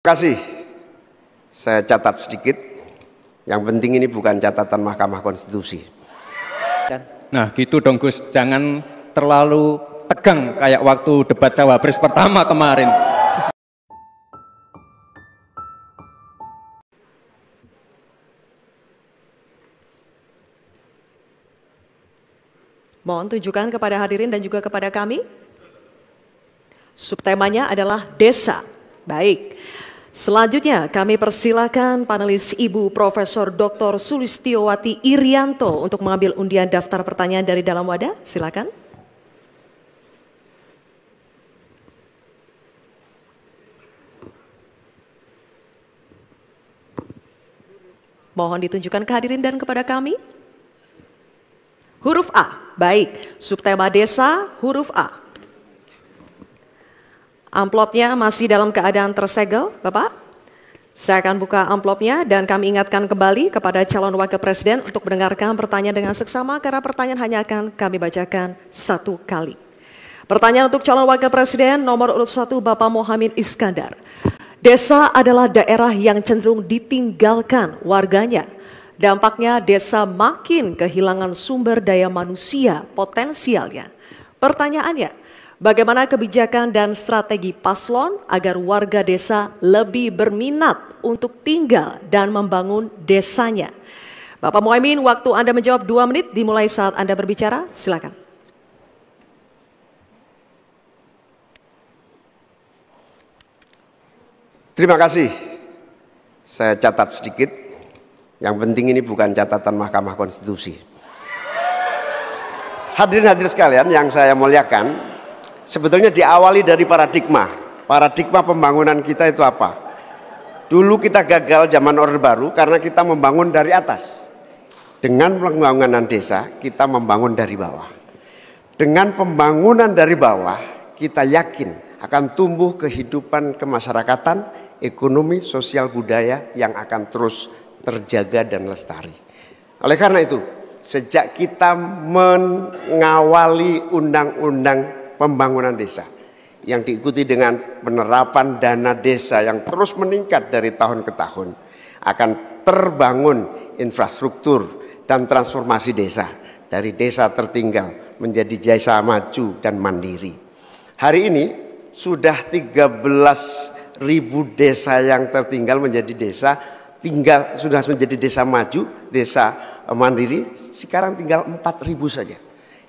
Terima kasih. Saya catat sedikit. Yang penting ini bukan catatan Mahkamah Konstitusi. Nah gitu dong Gus, jangan terlalu tegang kayak waktu debat Cawapres pertama kemarin. Mohon tunjukkan kepada hadirin dan juga kepada kami. Subtemanya adalah desa. Baik. Selanjutnya kami persilakan panelis Ibu Profesor Dr. Sulistiowati Irianto untuk mengambil undian daftar pertanyaan dari dalam wadah. Silakan. Mohon ditunjukkan ke hadirin dan kepada kami. Huruf A. Baik, subtema desa huruf A. Amplopnya masih dalam keadaan tersegel, Bapak. Saya akan buka amplopnya dan kami ingatkan kembali kepada calon wakil presiden untuk mendengarkan pertanyaan dengan seksama karena pertanyaan hanya akan kami bacakan satu kali. Pertanyaan untuk calon wakil presiden nomor urut 1 Bapak Mohamid Iskandar. Desa adalah daerah yang cenderung ditinggalkan warganya. Dampaknya desa makin kehilangan sumber daya manusia potensialnya. Pertanyaannya, bagaimana kebijakan dan strategi paslon agar warga desa lebih berminat untuk tinggal dan membangun desanya? Bapak Muhaimin, waktu Anda menjawab 2 menit dimulai saat Anda berbicara. Silakan. Terima kasih. Saya catat sedikit. Yang penting ini bukan catatan Mahkamah Konstitusi. Hadirin-hadirin sekalian yang saya muliakan, sebetulnya diawali dari paradigma. Paradigma pembangunan kita itu apa? Dulu kita gagal zaman Orde Baru karena kita membangun dari atas. Dengan pembangunan desa, kita membangun dari bawah. Dengan pembangunan dari bawah, kita yakin akan tumbuh kehidupan kemasyarakatan, ekonomi, sosial, budaya yang akan terus terjaga dan lestari. Oleh karena itu, sejak kita mengawali undang-undang pembangunan desa yang diikuti dengan penerapan dana desa yang terus meningkat dari tahun ke tahun, akan terbangun infrastruktur dan transformasi desa dari desa tertinggal menjadi desa maju dan mandiri. Hari ini sudah 13.000 desa yang tertinggal menjadi desa tinggal, sudah menjadi desa maju, desa mandiri, sekarang tinggal 4.000 saja.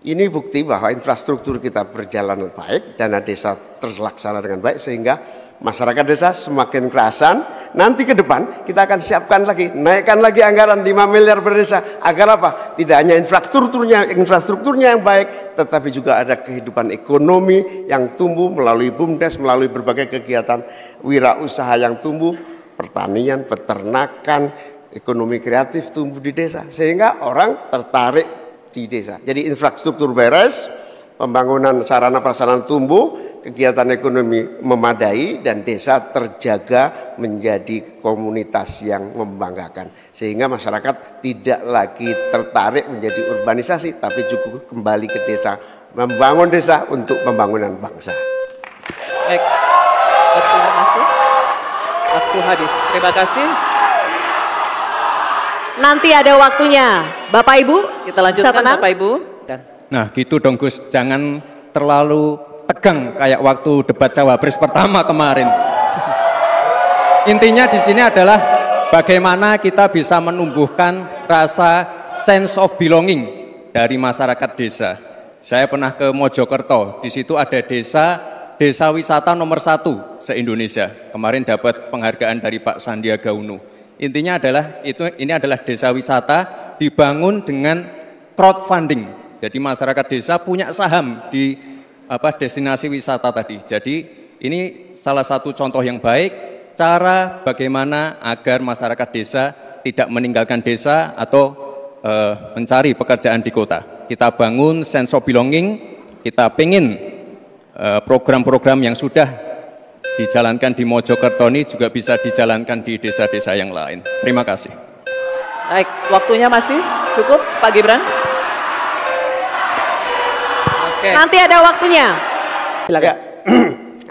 Ini bukti bahwa infrastruktur kita berjalan baik, dana desa terlaksana dengan baik, sehingga masyarakat desa semakin kerasan. Nanti ke depan kita akan siapkan lagi, naikkan lagi anggaran 5 miliar per desa. Agar apa? Tidak hanya infrastrukturnya yang baik, tetapi juga ada kehidupan ekonomi yang tumbuh melalui BUMDes, melalui berbagai kegiatan wirausaha yang tumbuh, pertanian, peternakan, ekonomi kreatif tumbuh di desa, sehingga orang tertarik di desa. Jadi infrastruktur beres, pembangunan sarana prasarana tumbuh, kegiatan ekonomi memadai, dan desa terjaga menjadi komunitas yang membanggakan. Sehingga masyarakat tidak lagi tertarik menjadi urbanisasi, tapi juga kembali ke desa, membangun desa untuk pembangunan bangsa. Baik, terima kasih. Waktu habis. Terima kasih. Nanti ada waktunya. Bapak Ibu, kita lanjutkan Bapak Ibu. Nah gitu dong Gus, jangan terlalu tegang kayak waktu debat Cawapres pertama kemarin. Intinya di sini adalah bagaimana kita bisa menumbuhkan rasa sense of belonging dari masyarakat desa. Saya pernah ke Mojokerto, di situ ada desa wisata nomor 1 se-Indonesia. Kemarin dapat penghargaan dari Pak Sandiaga Uno. Intinya adalah ini adalah desa wisata dibangun dengan crowdfunding. Jadi masyarakat desa punya saham di destinasi wisata tadi. Jadi ini salah satu contoh yang baik cara bagaimana agar masyarakat desa tidak meninggalkan desa atau mencari pekerjaan di kota. Kita bangun sense of belonging, kita pengen program-program yang sudah dijalankan di Mojokerto ini juga bisa dijalankan di desa-desa yang lain. Terima kasih. Baik, waktunya masih cukup, Pak Gibran. Oke. Nanti ada waktunya. Silakan. Ya,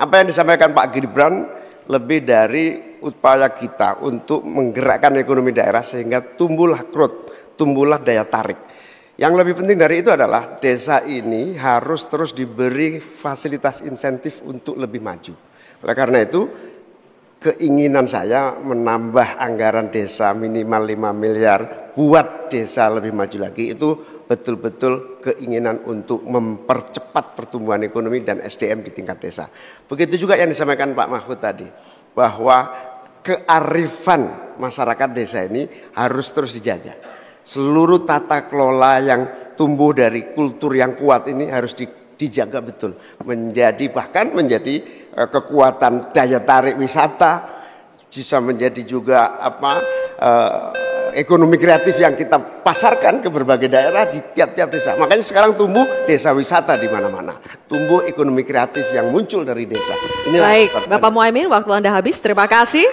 apa yang disampaikan Pak Gibran lebih dari upaya kita untuk menggerakkan ekonomi daerah sehingga tumbuhlah growth, tumbuhlah daya tarik. Yang lebih penting dari itu adalah desa ini harus terus diberi fasilitas insentif untuk lebih maju. Oleh karena itu, keinginan saya menambah anggaran desa minimal 5 miliar buat desa lebih maju lagi itu betul-betul keinginan untuk mempercepat pertumbuhan ekonomi dan SDM di tingkat desa. Begitu juga yang disampaikan Pak Mahfud tadi, bahwa kearifan masyarakat desa ini harus terus dijaga. Seluruh tata kelola yang tumbuh dari kultur yang kuat ini harus dijaga betul, bahkan menjadi kekuatan daya tarik wisata, bisa menjadi juga ekonomi kreatif yang kita pasarkan ke berbagai daerah di tiap-tiap desa. Makanya sekarang tumbuh desa wisata di mana-mana, tumbuh ekonomi kreatif yang muncul dari desa. Baik, Bapak Muhaimin, waktu Anda habis. Terima kasih.